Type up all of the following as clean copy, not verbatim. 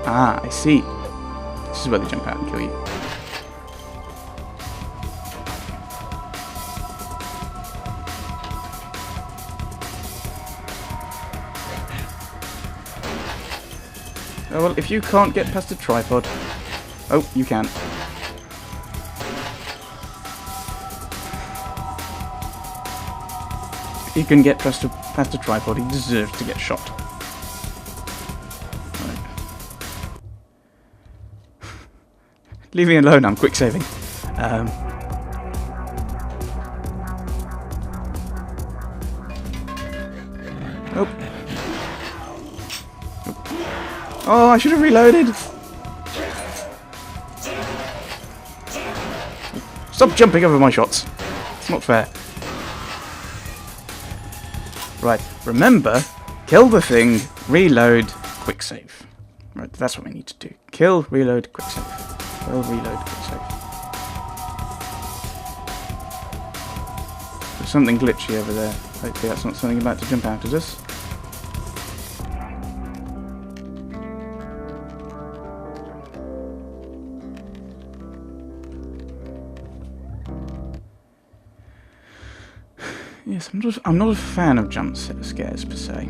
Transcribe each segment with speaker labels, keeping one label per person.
Speaker 1: Ah, I see. This is where they jump out and kill you. Oh, well, if you can't get past the tripod... Oh, you can. If you can get past the tripod, he deserves to get shot. Right. Leave me alone, I'm quick saving. Oh. Oh, I should have reloaded. Stop jumping over my shots. It's not fair. Right, remember, kill the thing, reload, quick save. Right, that's what we need to do. Kill, reload, quick save. Kill, reload, quick save. There's something glitchy over there. Hopefully that's not something about to jump out at us. Yes, I'm not a fan of jump scares per se.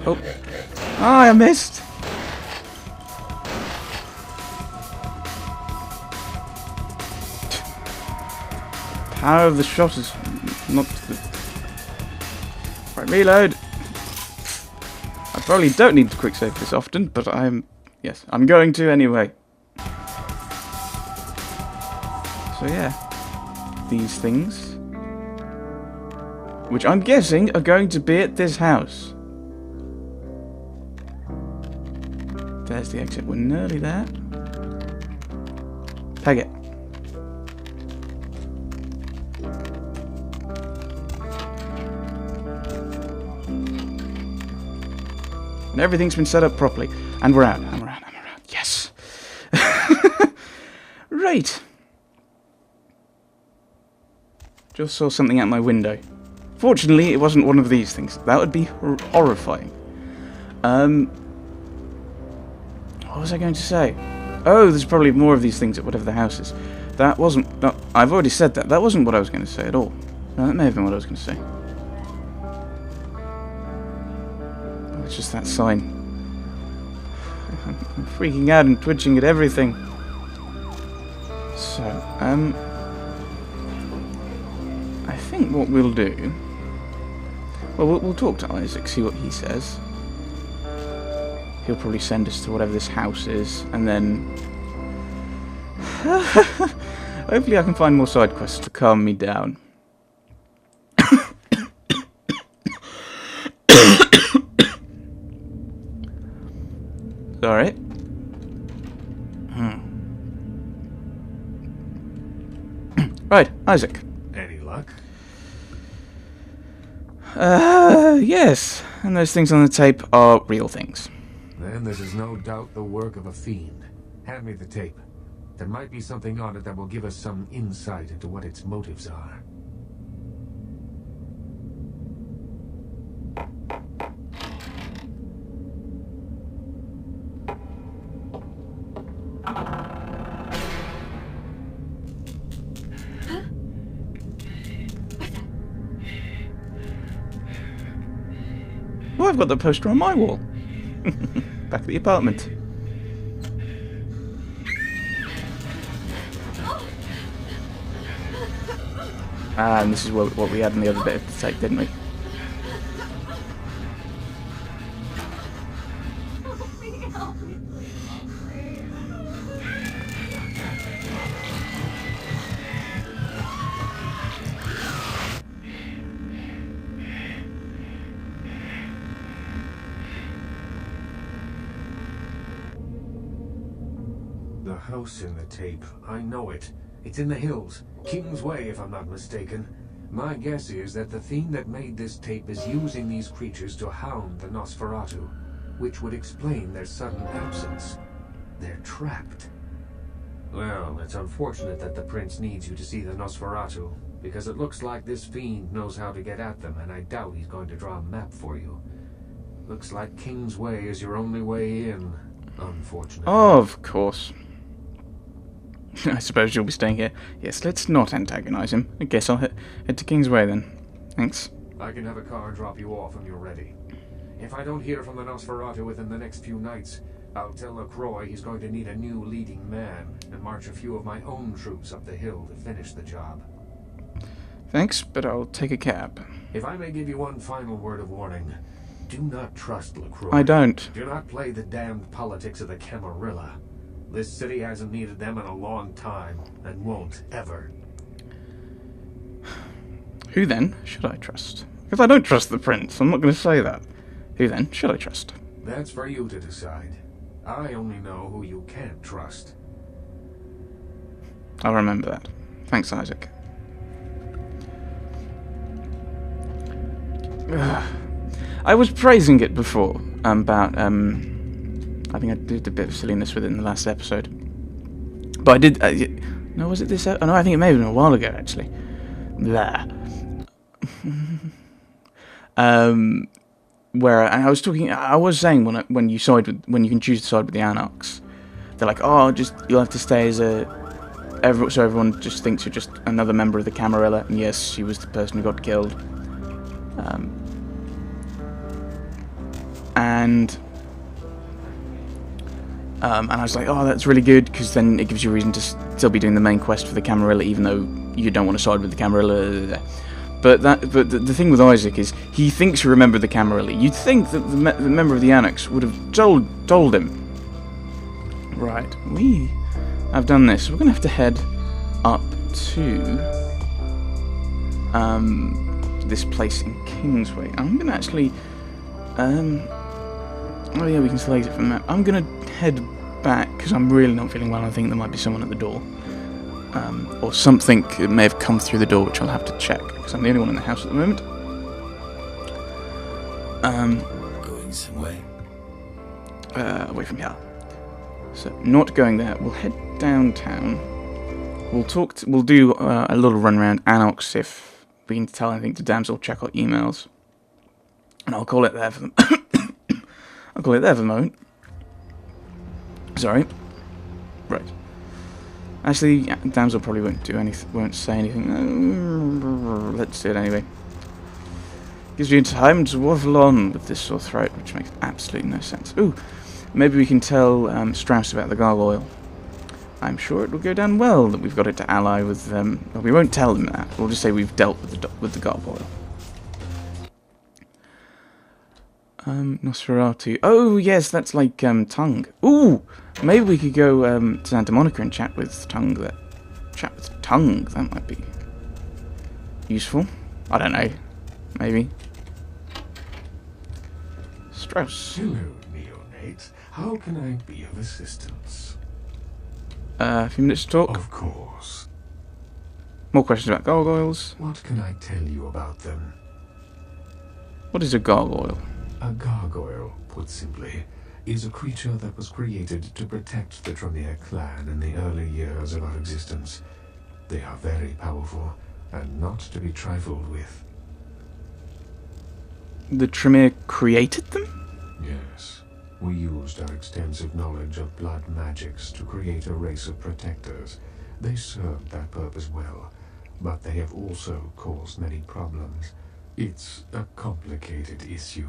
Speaker 1: Oh, I missed. Power of the shot is not the... Right, reload. I probably don't need to quick save this often, but I'm going to anyway. So yeah. These things, which I'm guessing are going to be at this house. There's the exit. We're nearly there. Peg it. And everything's been set up properly. And we're out. And we're out. And we're out. Yes. Right. Just saw something out my window. Fortunately, it wasn't one of these things. That would be horrifying. What was I going to say? Oh, there's probably more of these things at whatever the house is. That wasn't... No, I've already said that. That wasn't what I was going to say at all. No, that may have been what I was going to say. Oh, it's just that sign. I'm freaking out and twitching at everything. So, I think what we'll do... Well, we'll talk to Isaac, see what he says. He'll probably send us to whatever this house is, and then... hopefully I can find more side quests to calm me down. Sorry. Right, Isaac.
Speaker 2: Any luck?
Speaker 1: Yes. And those things on the tape are real things.
Speaker 2: Then this is no doubt the work of a fiend. Hand me the tape. There might be something on it that will give us some insight into what its motives are.
Speaker 1: Oh, I've got the poster on my wall. Back at the apartment. Ah, and this is what we had in the other bit of the tape, didn't we?
Speaker 2: The house in the tape. I know it. It's in the hills. King's Way, if I'm not mistaken. My guess is that the fiend that made this tape is using these creatures to hound the Nosferatu, which would explain their sudden absence. They're trapped. Well, it's unfortunate that the prince needs you to see the Nosferatu, because it looks like this fiend knows how to get at them, and I doubt he's going to draw a map for you. Looks like King's Way is your only way in, unfortunately.
Speaker 1: Of course. I suppose you'll be staying here. Yes, let's not antagonize him. I guess I'll head to King's Way then. Thanks.
Speaker 2: I can have a car drop you off when you're ready. If I don't hear from the Nosferatu within the next few nights, I'll tell LaCroix he's going to need a new leading man and march a few of my own troops up the hill to finish the job.
Speaker 1: Thanks, but I'll take a cab.
Speaker 2: If I may give you one final word of warning, do not trust LaCroix.
Speaker 1: I don't.
Speaker 2: Do not play the damned politics of the Camarilla. This city hasn't needed them in a long time, and won't ever.
Speaker 1: Who then should I trust? Because I don't trust the prince, I'm not going to say that. Who then should I trust?
Speaker 2: That's for you to decide. I only know who you can't trust.
Speaker 1: I'll remember that. Thanks, Isaac. I was praising it before about I think I did a bit of silliness within the last episode, but I did. No, was it this? Oh no, I think it may have been a while ago actually. There. Where and I was talking. I was saying when you can choose to side with the Anarchs, they're like, oh, you'll have to stay as so everyone just thinks you're just another member of the Camarilla. And yes, she was the person who got killed. And I was like, oh, that's really good, because then it gives you a reason to still be doing the main quest for the Camarilla, even though you don't want to side with the Camarilla. But the thing with Isaac is, he thinks you remember the Camarilla. You'd think that the member of the Anarchs would have told him. Right, we have done this. We're going to have to head up to this place in Kingsway. I'm going to actually... oh yeah, we can select it from the map. I'm going to head back, because I'm really not feeling well. I think there might be someone at the door. Or something that may have come through the door, which I'll have to check, because I'm the only one in the house at the moment.
Speaker 3: Going some way.
Speaker 1: Away from here. So, not going there. We'll head downtown. We'll do a little run around Anox if we can tell anything to Damsel, check our emails. And I'll call it there for the I'll call it there for the moment. Sorry. Right. Actually, Damsel probably won't say anything. Let's do it anyway. Gives you time to waffle on with this sore throat, which makes absolutely no sense. Ooh, maybe we can tell Strauss about the gargoyle. I'm sure it will go down well that we've got it to ally with them. Well, we won't tell them that. We'll just say we've dealt with the gargoyle. Nosferatu. Oh yes, that's like Tongue. Ooh, maybe we could go to Santa Monica and chat with Tongue. That might be useful. I don't know. Maybe. Strauss.
Speaker 2: Hello, neonate. How can I be of assistance?
Speaker 1: A few minutes to talk.
Speaker 2: Of course.
Speaker 1: More questions about gargoyles.
Speaker 2: What can I tell you about them?
Speaker 1: What is a gargoyle?
Speaker 2: A gargoyle, put simply, is a creature that was created to protect the Tremere clan in the early years of our existence. They are very powerful, and not to be trifled with.
Speaker 1: The Tremere created them?
Speaker 2: Yes. We used our extensive knowledge of blood magics to create a race of protectors. They served that purpose well, but they have also caused many problems. It's a complicated issue.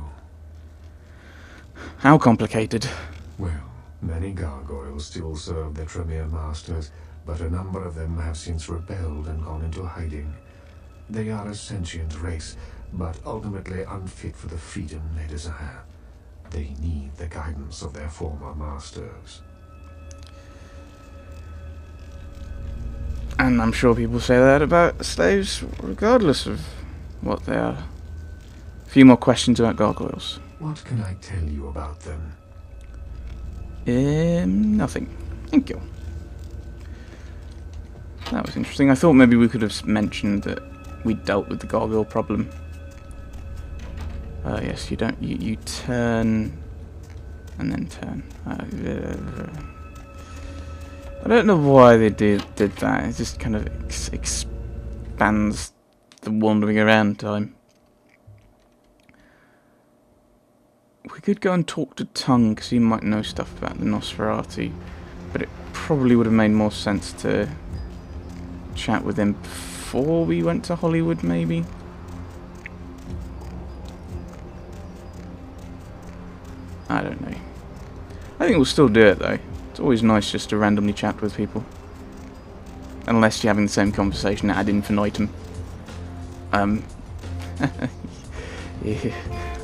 Speaker 1: How complicated?
Speaker 2: Well, many gargoyles still serve their Tremere masters, but a number of them have since rebelled and gone into hiding. They are a sentient race, but ultimately unfit for the freedom they desire. They need the guidance of their former masters.
Speaker 1: And I'm sure people say that about slaves, regardless of what they are. A few more questions about gargoyles.
Speaker 2: What can I tell you about them?
Speaker 1: Nothing. Thank you. That was interesting. I thought maybe we could have mentioned that we dealt with the gargoyle problem. Yes, you don't. You turn and then turn. I don't know why they did that. It just kind of expands the wandering around time. We could go and talk to Tongue, because he might know stuff about the Nosferatu. But it probably would have made more sense to chat with him before we went to Hollywood, maybe? I don't know. I think we'll still do it, though. It's always nice just to randomly chat with people. Unless you're having the same conversation ad infinitum. Yeah.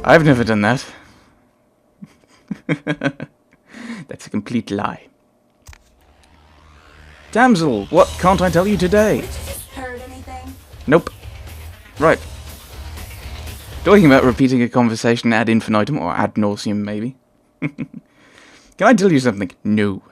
Speaker 1: I've never done that. That's a complete lie. Damsel, what can't I tell you today?
Speaker 4: Heard anything?
Speaker 1: Nope. Right. Talking about repeating a conversation ad infinitum, or ad nauseum maybe. Can I tell you something? No.